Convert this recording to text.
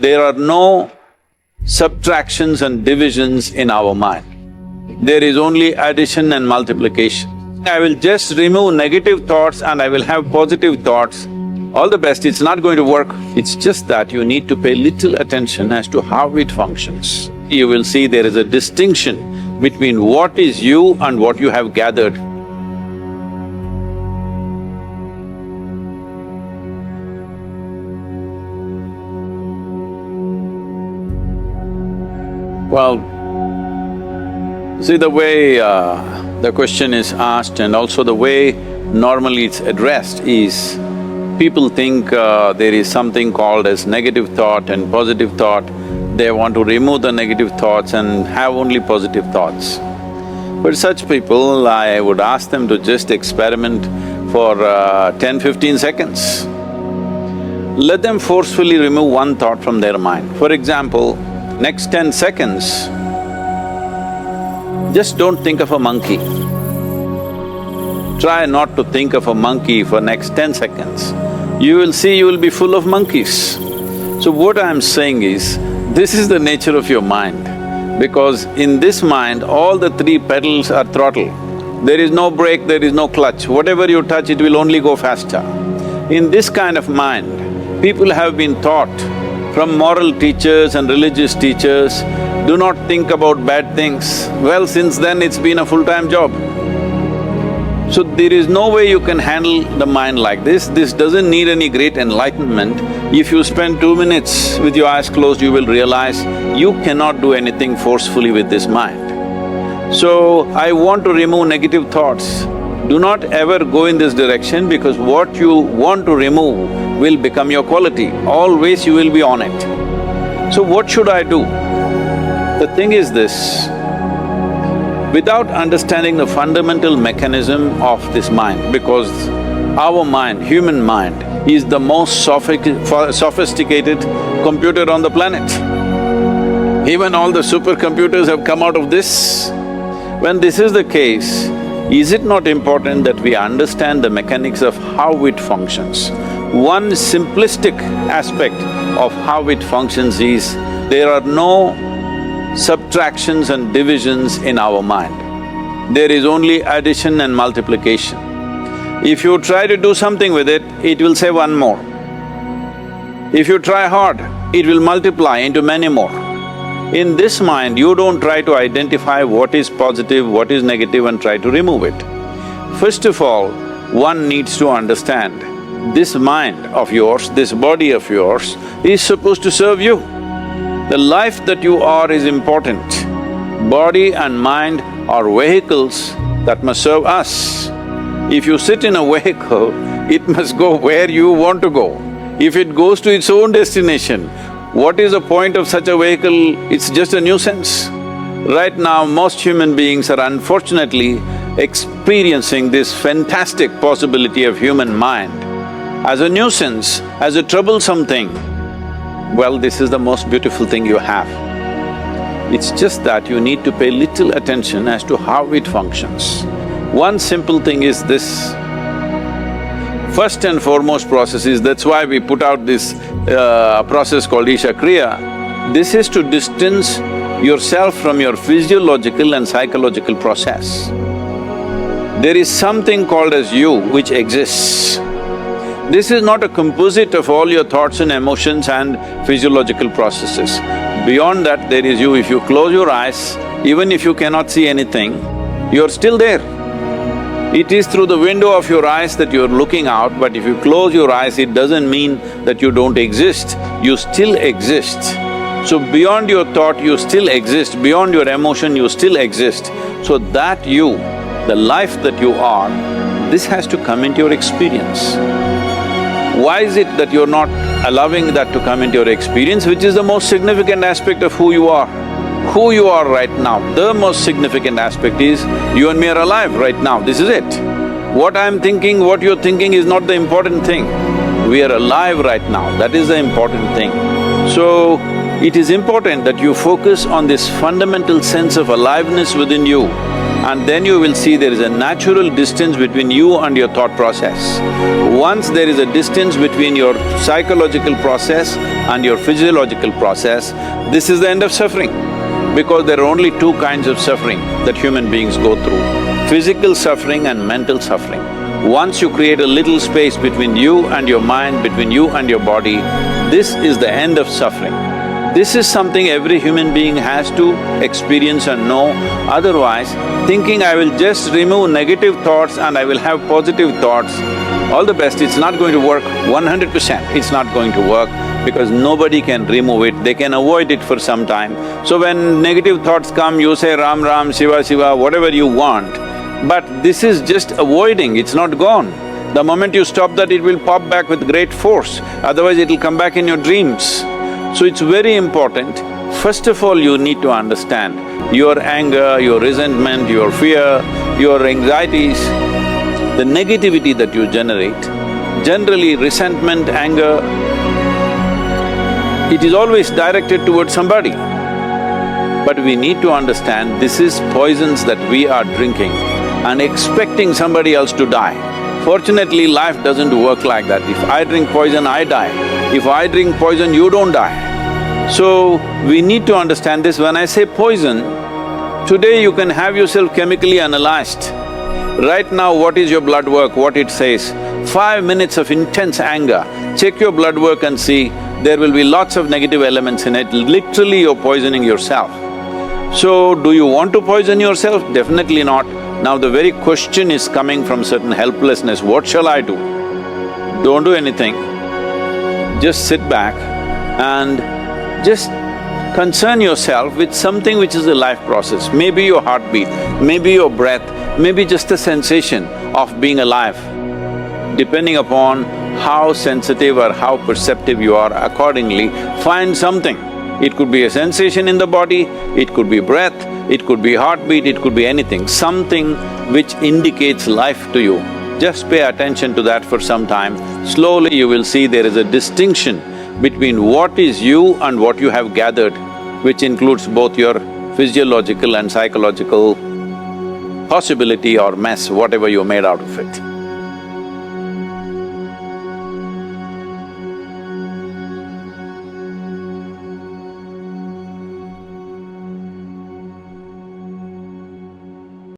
There are no subtractions and divisions in our mind. There is only addition and multiplication. I will just remove negative thoughts and I will have positive thoughts. All the best, it's not going to work. It's just that you need to pay little attention as to how it functions. You will see there is a distinction between what is you and what you have gathered. Well, see the way the question is asked and also the way normally it's addressed is, people think there is something called as negative thought and positive thought. They want to remove the negative thoughts and have only positive thoughts. But such people, I would ask them to just experiment for 10-15 seconds. Let them forcefully remove one thought from their mind. For example, next 10 seconds, just don't think of a monkey. Try not to think of a monkey for next 10 seconds. You will see you will be full of monkeys. So what I'm saying is, this is the nature of your mind, because in this mind, all the three pedals are throttle. There is no brake, there is no clutch. Whatever you touch, it will only go faster. In this kind of mind, people have been taught from moral teachers and religious teachers, do not think about bad things. Well, since then it's been a full-time job. So there is no way you can handle the mind like this. This doesn't need any great enlightenment. If you spend 2 minutes with your eyes closed, you will realize you cannot do anything forcefully with this mind. So, I want to remove negative thoughts. Do not ever go in this direction, because what you want to remove will become your quality. Always you will be on it. So what should I do? The thing is this, without understanding the fundamental mechanism of this mind, because our mind, human mind, is the most sophisticated computer on the planet. Even all the supercomputers have come out of this. When this is the case, is it not important that we understand the mechanics of how it functions? One simplistic aspect of how it functions is, there are no subtractions and divisions in our mind. There is only addition and multiplication. If you try to do something with it, it will say one more. If you try hard, it will multiply into many more. In this mind, you don't try to identify what is positive, what is negative and try to remove it. First of all, one needs to understand, this mind of yours, this body of yours is supposed to serve you. The life that you are is important. Body and mind are vehicles that must serve us. If you sit in a vehicle, it must go where you want to go. If it goes to its own destination, what is the point of such a vehicle? It's just a nuisance. Right now, most human beings are unfortunately experiencing this fantastic possibility of human mind as a nuisance, as a troublesome thing. Well, this is the most beautiful thing you have. It's just that you need to pay little attention as to how it functions. One simple thing is this. First and foremost process is, that's why we put out this process called Isha Kriya. This is to distance yourself from your physiological and psychological process. There is something called as you which exists. This is not a composite of all your thoughts and emotions and physiological processes. Beyond that, there is you. If you close your eyes, even if you cannot see anything, you're still there. It is through the window of your eyes that you're looking out, but if you close your eyes, it doesn't mean that you don't exist, you still exist. So beyond your thought, you still exist, beyond your emotion, you still exist. So that you, the life that you are, this has to come into your experience. Why is it that you're not allowing that to come into your experience, which is the most significant aspect of who you are? Who you are right now, the most significant aspect is, you and me are alive right now, this is it. What I'm thinking, what you're thinking is not the important thing. We are alive right now, that is the important thing. So, it is important that you focus on this fundamental sense of aliveness within you and then you will see there is a natural distance between you and your thought process. Once there is a distance between your psychological process and your physiological process, this is the end of suffering. Because there are only two kinds of suffering that human beings go through, physical suffering and mental suffering. Once you create a little space between you and your mind, between you and your body, this is the end of suffering. This is something every human being has to experience and know. Otherwise, thinking I will just remove negative thoughts and I will have positive thoughts, all the best, it's not going to work 100%, it's not going to work because nobody can remove it, they can avoid it for some time. So when negative thoughts come, you say Ram Ram, Shiva Shiva, whatever you want, but this is just avoiding, it's not gone. The moment you stop that, it will pop back with great force, otherwise it will come back in your dreams. So it's very important, first of all you need to understand your anger, your resentment, your fear, your anxieties, the negativity that you generate. Generally resentment, anger, it is always directed towards somebody. But we need to understand this is poisons that we are drinking and expecting somebody else to die. Fortunately, life doesn't work like that. If I drink poison, I die. If I drink poison, you don't die. So, we need to understand this. When I say poison, today you can have yourself chemically analyzed. Right now, what is your blood work, what it says? 5 minutes of intense anger, check your blood work and see, there will be lots of negative elements in it, literally you're poisoning yourself. So, do you want to poison yourself? Definitely not. Now the very question is coming from certain helplessness, what shall I do? Don't do anything, just sit back and just concern yourself with something which is a life process. Maybe your heartbeat, maybe your breath, maybe just the sensation of being alive. Depending upon how sensitive or how perceptive you are, accordingly, find something. It could be a sensation in the body, it could be breath, it could be heartbeat, it could be anything, something which indicates life to you. Just pay attention to that for some time. Slowly you will see there is a distinction between what is you and what you have gathered, which includes both your physiological and psychological possibility or mess, whatever you made out of it.